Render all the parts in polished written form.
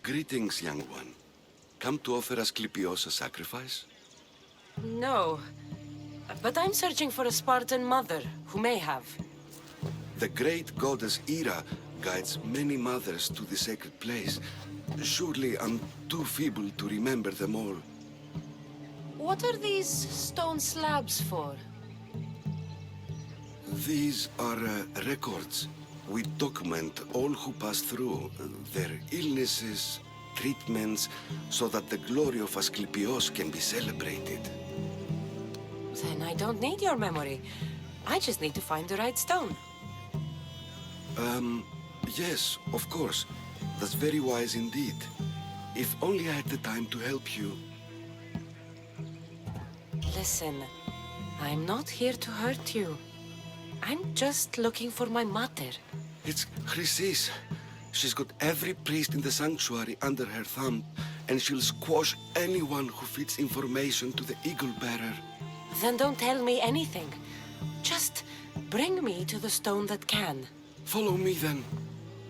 Greetings, young one. Come to offer Asclepios a sacrifice? No. But I'm searching for a Spartan mother who may have. The great goddess Hera guides many mothers to the sacred place. Surely I'm too feeble to remember them all. What are these stone slabs for? These are records. We document all who pass through, their illnesses, treatments, so that the glory of Asclepios can be celebrated. Then I don't need your memory. I just need to find the right stone. Yes, of course. That's very wise indeed. If only I had the time to help you. Listen, I'm not here to hurt you. I'm just looking for my mother. It's Chrysis. She's got every priest in the sanctuary under her thumb, and she'll squash anyone who feeds information to the Eagle Bearer. Then don't tell me anything. Just bring me to the stone that can. Follow me then.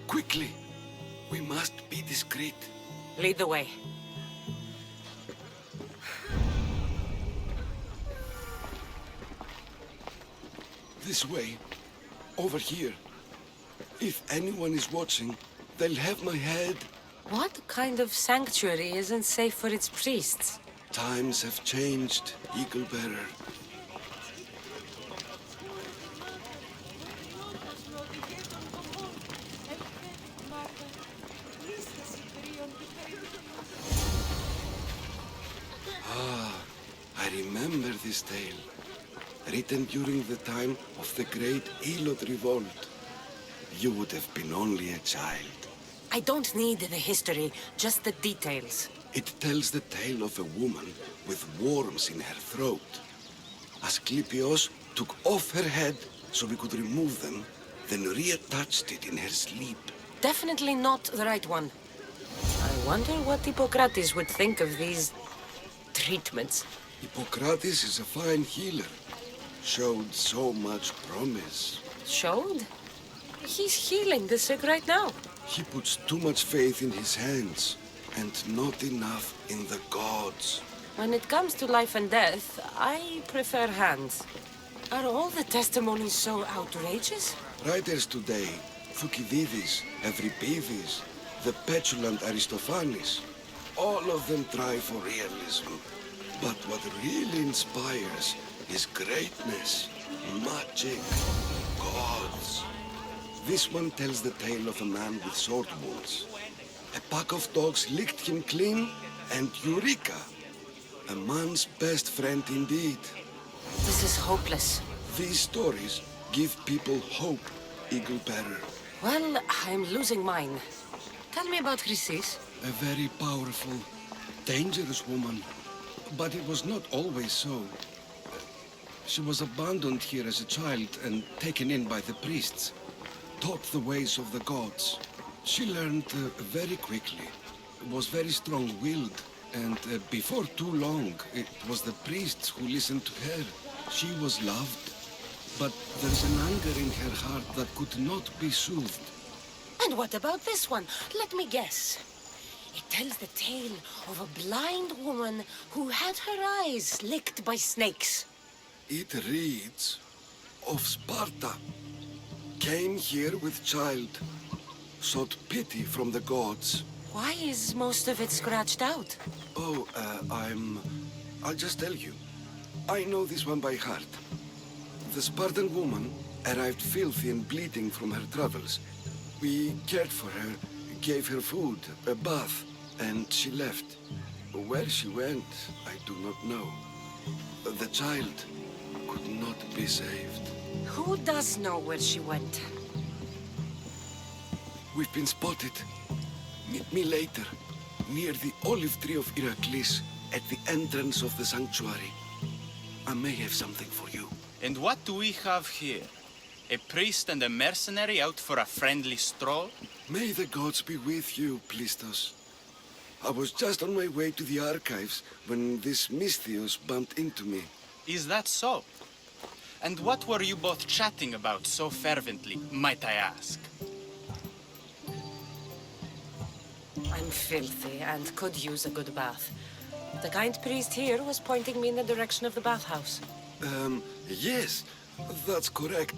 Quickly. We must be discreet. Lead the way. This way. Over here. If anyone is watching, they'll have my head. What kind of sanctuary isn't safe for its priests? Times have changed, Eagle Bearer. I remember this tale. Written during the time of the Great Elot Revolt. You would have been only a child. I don't need the history, just the details. It tells the tale of a woman with worms in her throat. Asclepios took off her head so we could remove them, then reattached it in her sleep. Definitely not the right one. I wonder what Hippocrates would think of these treatments. Hippocrates is a fine healer. Showed so much promise. Showed? He's healing the sick right now. He puts too much faith in his hands, and not enough in the gods. When it comes to life and death, I prefer hands. Are all the testimonies so outrageous? Writers today, Thucydides, Euripides, the petulant Aristophanes, all of them try for realism. But what really inspires is greatness, magic, gods. This one tells the tale of a man with sword wounds. A pack of dogs licked him clean, and Eureka! A man's best friend indeed. This is hopeless. These stories give people hope, Eagle Bearer. Well, I'm losing mine. Tell me about Chrysis. A very powerful, dangerous woman. But it was not always so. She was abandoned here as a child and taken in by the priests. Taught the ways of the gods. She learned very quickly. Was very strong-willed. And before too long, it was the priests who listened to her. She was loved. But there's an anger in her heart that could not be soothed. And what about this one? Let me guess. It tells the tale of a blind woman who had her eyes licked by snakes. It reads of Sparta. Came here with child. Sought pity from the gods. Why is most of it scratched out? Oh, I'll just tell you. I know this one by heart. The Spartan woman arrived filthy and bleeding from her travels. We cared for her, gave her food, a bath, and she left. Where she went, I do not know. The child could not be saved. Who does know where she went? We've been spotted. Meet me later, near the olive tree of Heracles, at the entrance of the sanctuary. I may have something for you. And what do we have here? A priest and a mercenary out for a friendly stroll? May the gods be with you, Plistos. I was just on my way to the archives when this Misthios bumped into me. Is that so? And what were you both chatting about so fervently, might I ask? I'm filthy and could use a good bath. The kind priest here was pointing me in the direction of the bathhouse. Yes, that's correct.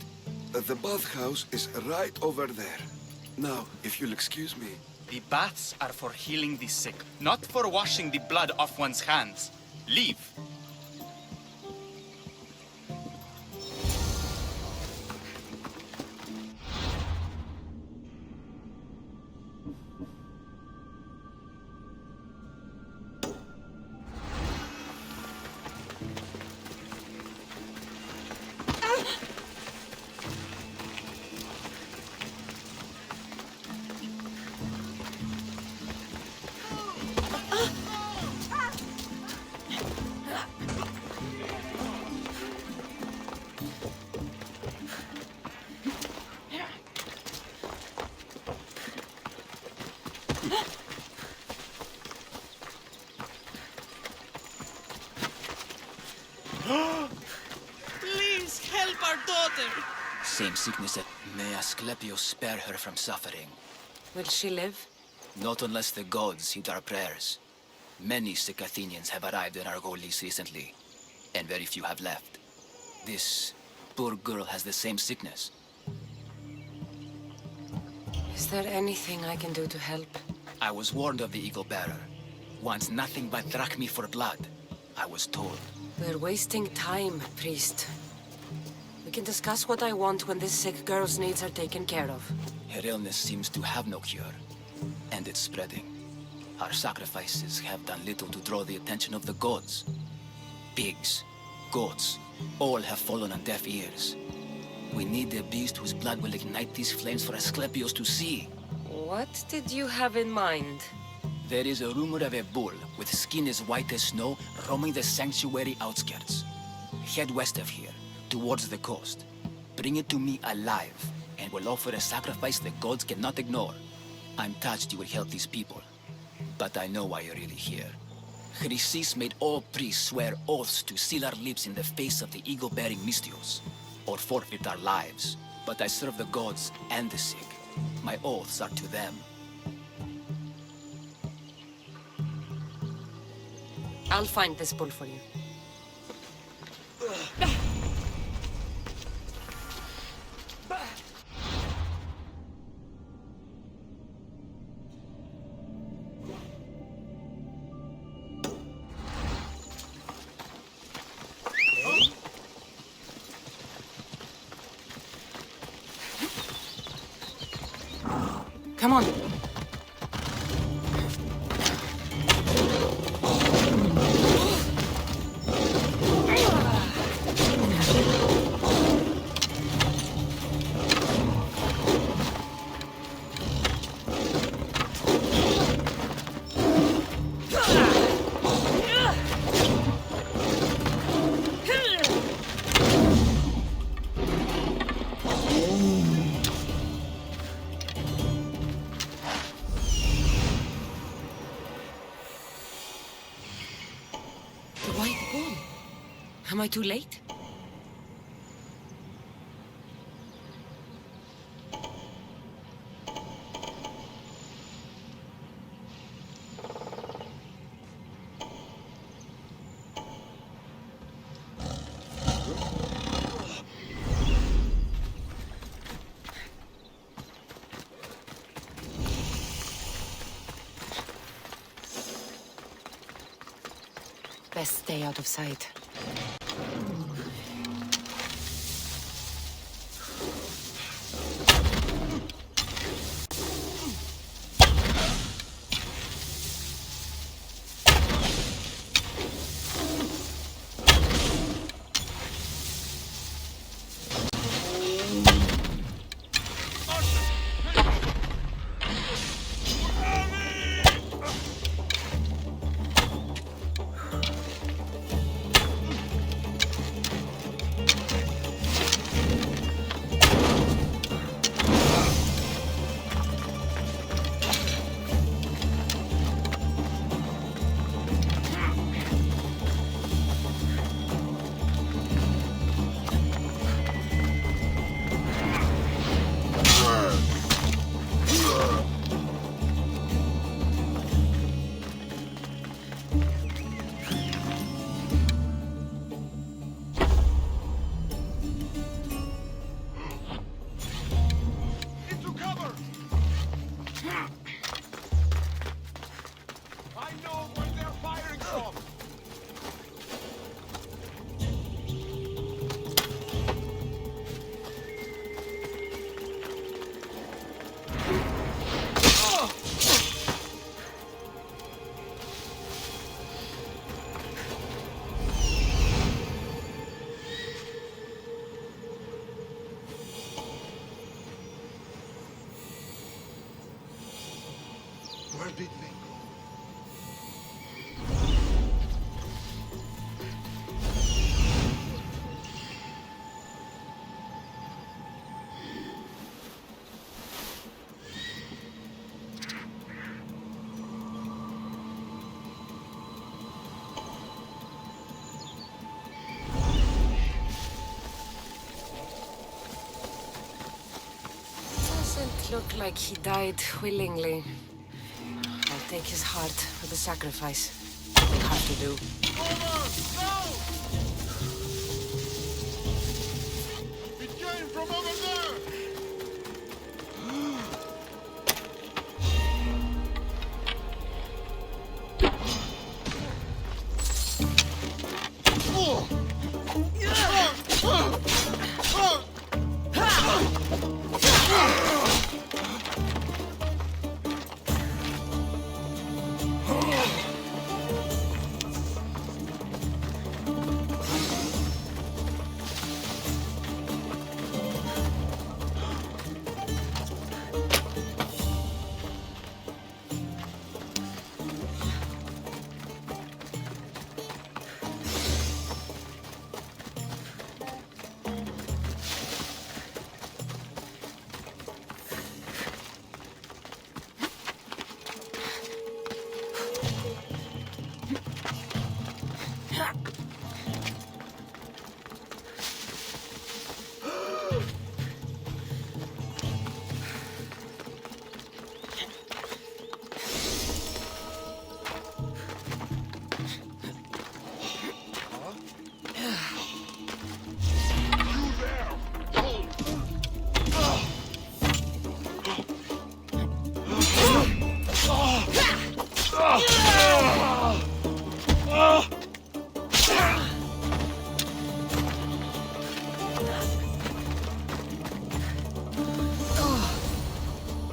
The bathhouse is right over there. Now, if you'll excuse me. The baths are for healing the sick, not for washing the blood off one's hands. Leave. Please help our daughter. Same sickness that may Asclepius spare her from suffering. Will she live? Not unless the gods heed our prayers. Many sick Athenians have arrived in Argolis recently, and very few have left. This poor girl has the same sickness. Is there anything I can do to help? I was warned of the Eagle Bearer. Wants nothing but drachmi for blood, I was told. We're wasting time, priest. We can discuss what I want when this sick girl's needs are taken care of. Her illness seems to have no cure, and it's spreading. Our sacrifices have done little to draw the attention of the gods. Pigs, goats, all have fallen on deaf ears. We need a beast whose blood will ignite these flames for Asclepius to see. What did you have in mind? There is a rumor of a bull with skin as white as snow roaming the sanctuary outskirts. Head west of here, towards the coast. Bring it to me alive, and we'll offer a sacrifice the gods cannot ignore. I'm touched you will help these people, but I know why you're really here. Chrysis made all priests swear oaths to seal our lips in the face of the eagle-bearing Misthios, or forfeit our lives. But I serve the gods and the sick. My oaths are to them. I'll find this bull for you. Come on. Am I too late? Best stay out of sight. forbid me. Doesn't look like he died willingly. I'll take his heart for the sacrifice. It'll have to do. It came from over there!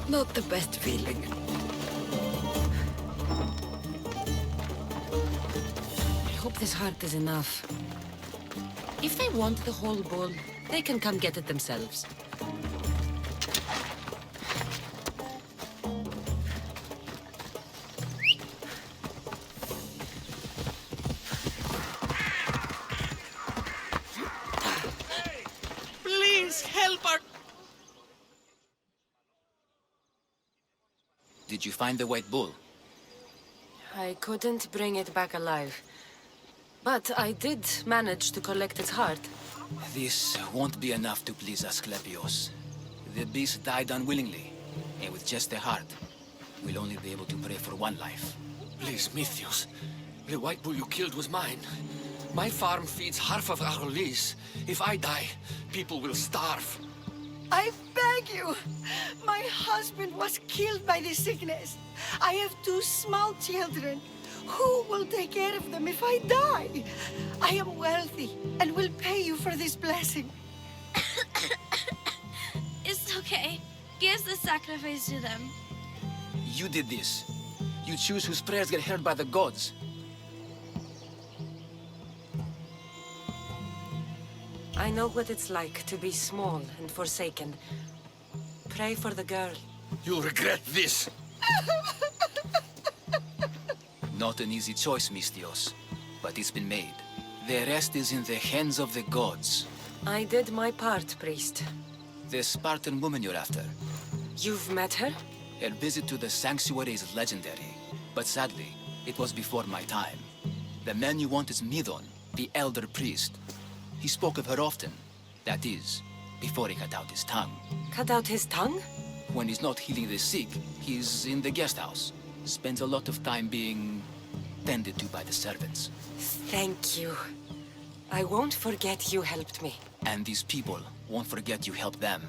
Not the best feeling. I hope this heart is enough. If they want the whole bull, they can come get it themselves. Please help our... Did you find the white bull? I couldn't bring it back alive. But I did manage to collect its heart. This won't be enough to please Asclepios. The beast died unwillingly, and with just the heart, we'll only be able to pray for one life. Please, Mythios. The white bull you killed was mine. My farm feeds half of our lease. If I die, people will starve. I beg you! My husband was killed by this sickness. I have 2 small children. Who will take care of them if I die? I am wealthy and will pay you for this blessing. It's okay. Give the sacrifice to them. You did this. You choose whose prayers get heard by the gods. I know what it's like to be small and forsaken. Pray for the girl. You'll regret this. Not an easy choice, Mystios, but it's been made. The rest is in the hands of the gods. I did my part, priest. The Spartan woman you're after. You've met her? Her visit to the sanctuary is legendary, but sadly, it was before my time. The man you want is Midon, the elder priest. He spoke of her often. That is, before he cut out his tongue. Cut out his tongue? When he's not healing the sick, he's in the guest house. Spends a lot of time being tended to by the servants. Thank you. I won't forget you helped me. And these people won't forget you helped them.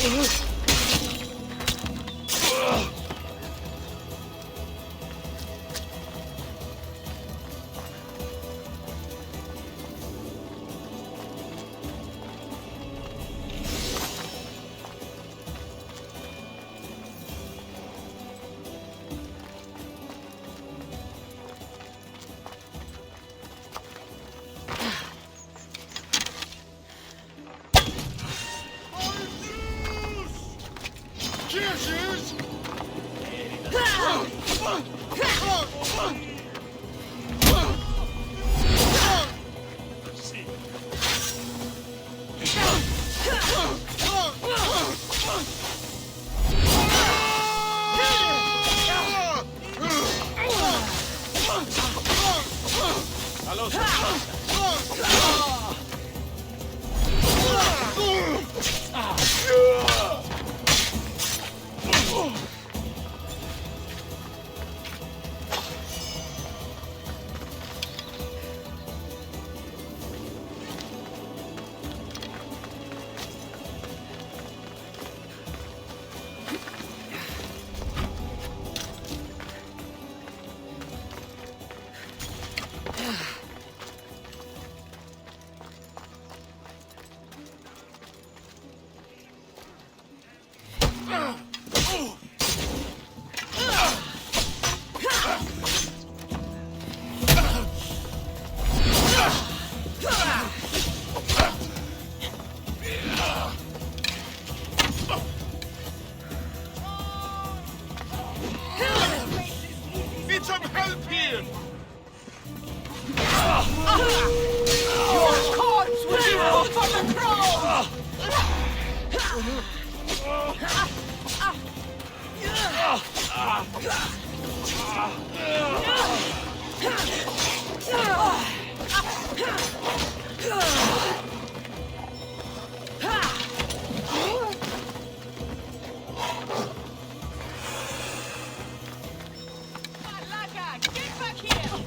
Cheers! Hello, sir. Need some help here! Your corpse will be put on the cross! Malaka, get back here!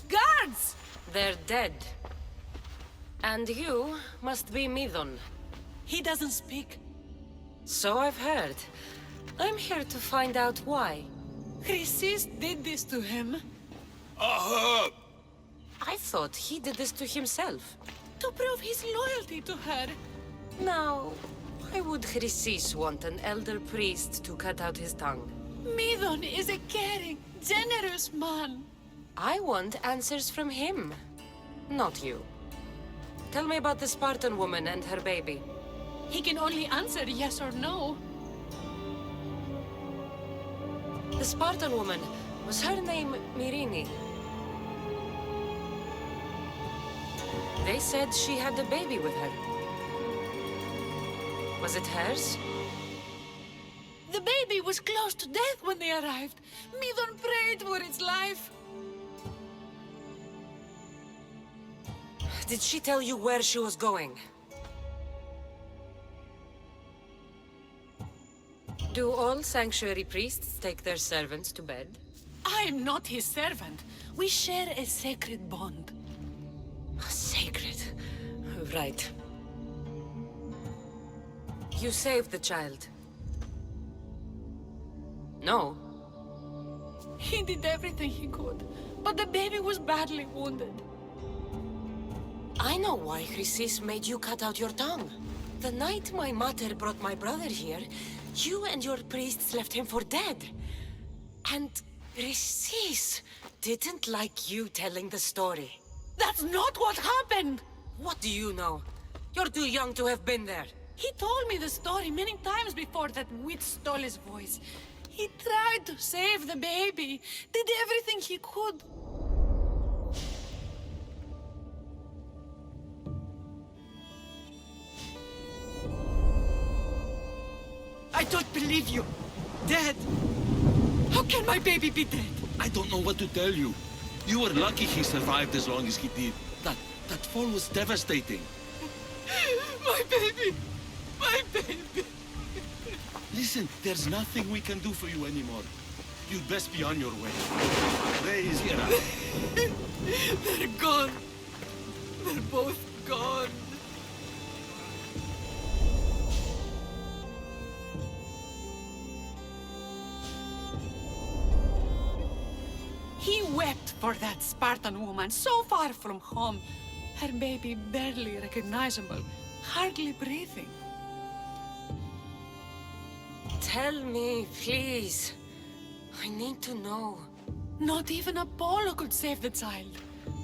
Guards! They're dead. And you must be Midon. He doesn't speak. So I've heard. I'm here to find out why. Chrysis did this to him. I thought he did this to himself. To prove his loyalty to her. Now, why would Chrysis want an elder priest to cut out his tongue? Midon is a caring, generous man. I want answers from him, not you. Tell me about the Spartan woman and her baby. He can only answer yes or no. The Spartan woman, was her name Myrini? They said she had a baby with her. Was it hers? The baby was close to death when they arrived. Midon prayed for its life. Did she tell you where she was going? Do all sanctuary priests take their servants to bed? I am not his servant. We share a sacred bond. Sacred. Right. You saved the child. No. He did everything he could, but the baby was badly wounded. I know why Chrysis made you cut out your tongue. The night my mother brought my brother here, you and your priests left him for dead. And Chrysis didn't like you telling the story. That's not what happened! What do you know? You're too young to have been there. He told me the story many times before that witch stole his voice. He tried to save the baby, did everything he could. I don't believe you. Dead. How can my baby be dead? I don't know what to tell you. You were lucky he survived as long as he did. That fall was devastating. My baby! My baby! Listen, there's nothing we can do for you anymore. You'd best be on your way. Praise Yara. They're gone. They're both gone. He wept for that Spartan woman so far from home. Her baby barely recognizable, hardly breathing. Tell me, please. I need to know. Not even Apollo could save the child.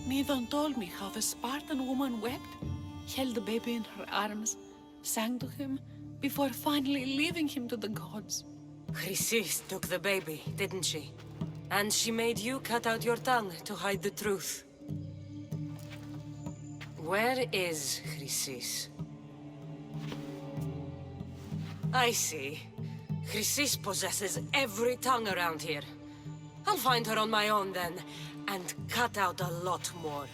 Midon told me how the Spartan woman wept, held the baby in her arms, sang to him, before finally leaving him to the gods. Chrysis took the baby, didn't she? And she made you cut out your tongue to hide the truth. Where is Chrysis? I see. Chrysis possesses every tongue around here. I'll find her on my own then, and cut out a lot more.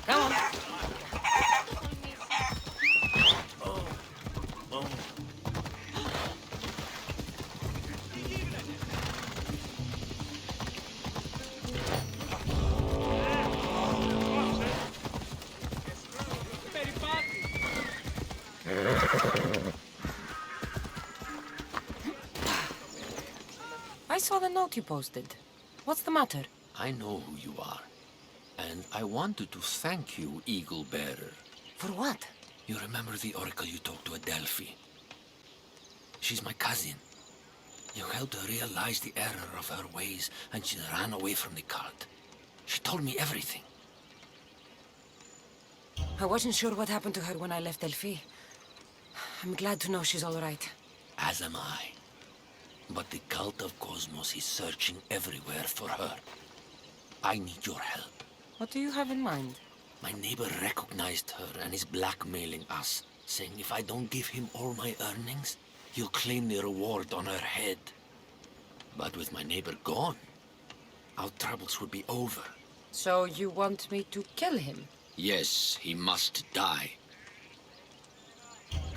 Come on. the note you posted. What's the matter? I know who you are. And I wanted to thank you, Eagle Bearer. For what? You remember the oracle you talked to at Delphi? She's my cousin. You helped her realize the error of her ways, and she ran away from the cult. She told me everything. I wasn't sure what happened to her when I left Delphi. I'm glad to know she's all right. As am I. But the cult of Cosmos is searching everywhere for her. I need your help. What do you have in mind? My neighbor recognized her and is blackmailing us, saying if I don't give him all my earnings, he'll claim the reward on her head. But with my neighbor gone, our troubles would be over. So you want me to kill him? Yes, he must die.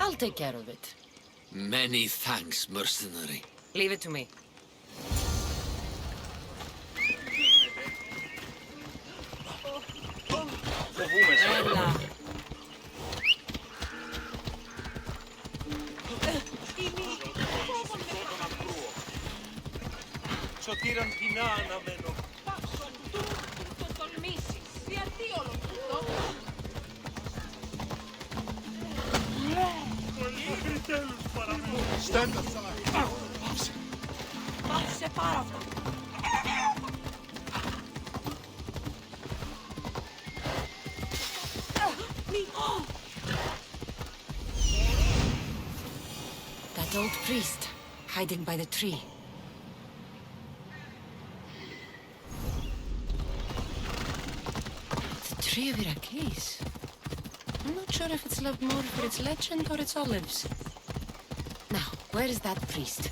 I'll take care of it. Many thanks, mercenary. Leave it to me. Ella. Σωτήραν κοινά αναμένω. Πάσον τούτου το τολμήσεις. Γιατί όλο τούτο. Επιτέλους παραμένω. Stand aside. Πάσε πάρα αυτά. That old priest, hiding by the tree. The tree of Heracles. I'm not sure if it's loved more for its legend or its olives. Now, where is that priest?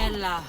Ella.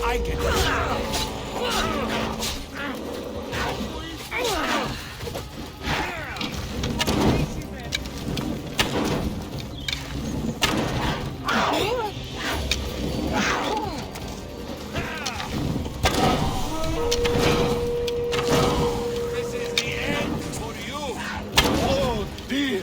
I get This is the end for you. Oh dear.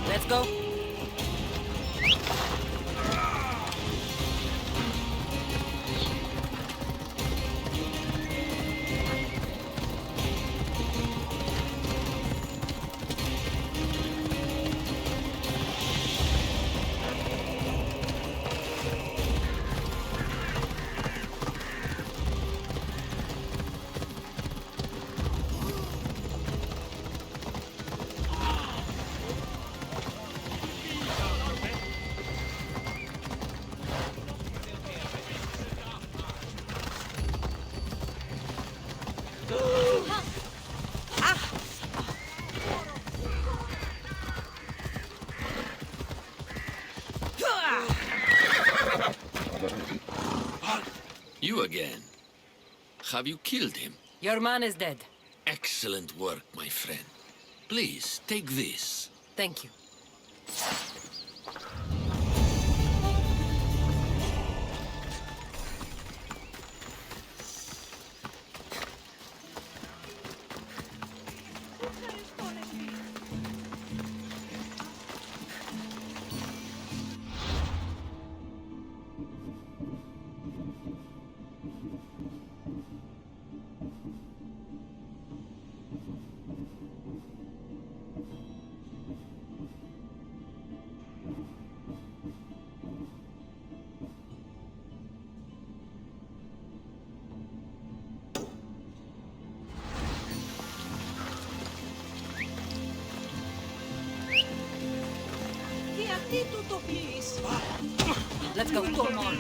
Let's go. You again. Have you killed him? Your man is dead. Excellent work, my friend. Please, take this. Thank you. Let's go. Come on.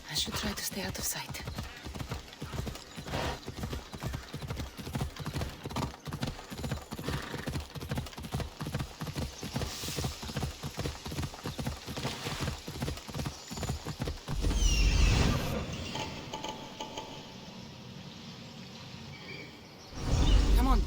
I should try to stay out of sight. Come on.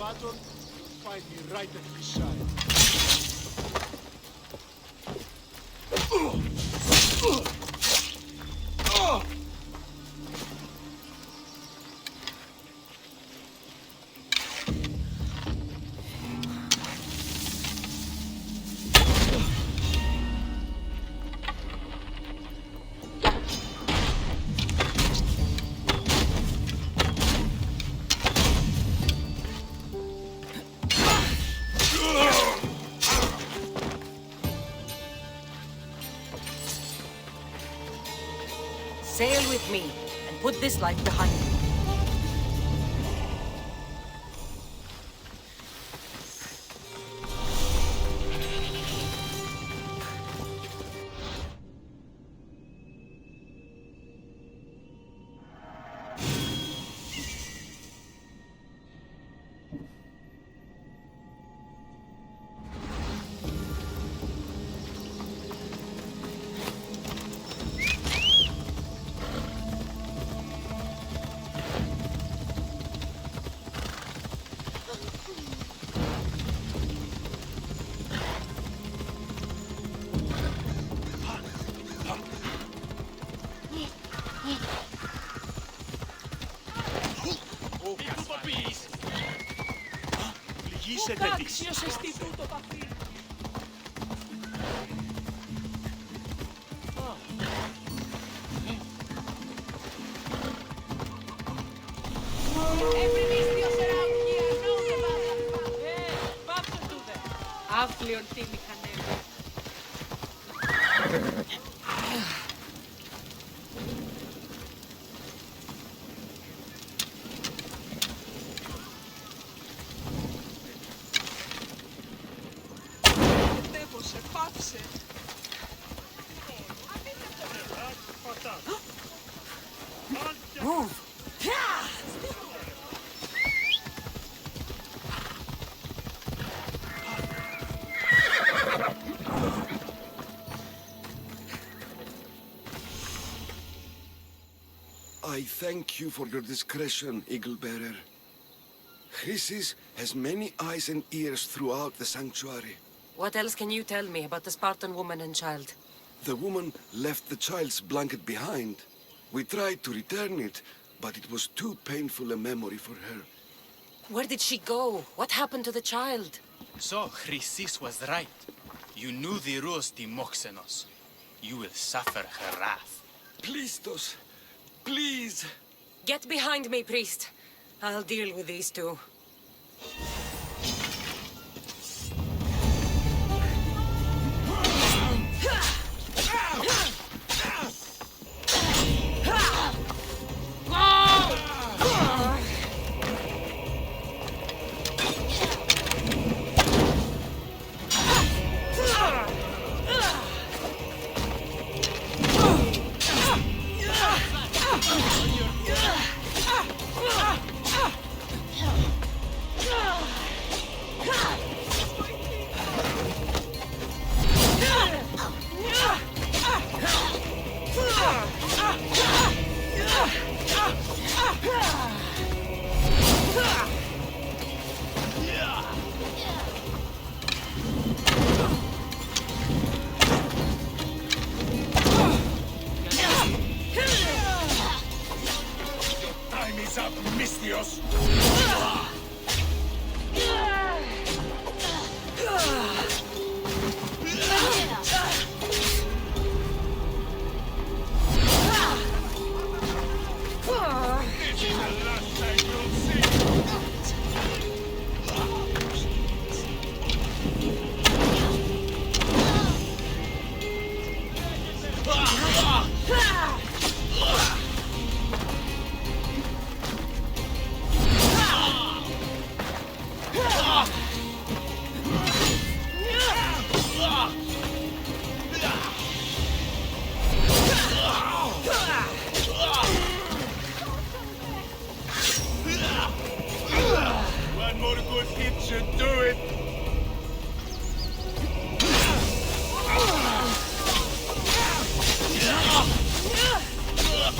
battle, find me right at his side. sail with me and put this life behind you. Άξιος εστί τούτο παθή. Πάψε τούδε. Άφλιον τι μηχανεύει. Τέπωσε, πάψε. Move! I thank you for your discretion, Eagle Bearer. Chrysis has many eyes and ears throughout the sanctuary. What else can you tell me about the Spartan woman and child? The woman left the child's blanket behind. We tried to return it, but it was too painful a memory for her. Where did she go? What happened to the child? So, Chrysis was right. You knew the rules, Timoxenos. You will suffer her wrath. Plistos, please! Get behind me, priest. I'll deal with these two. Time is up, Mystios. This is the last time you'll see. One more good hit should do it.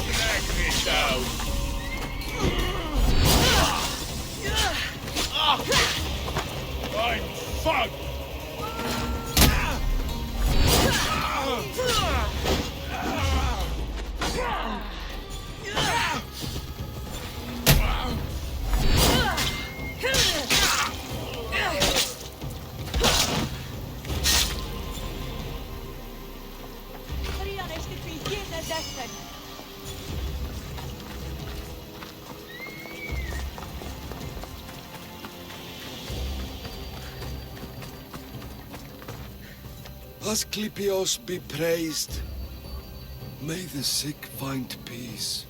Drag me down. I'm fucked. Asclepios be praised. May the sick find peace.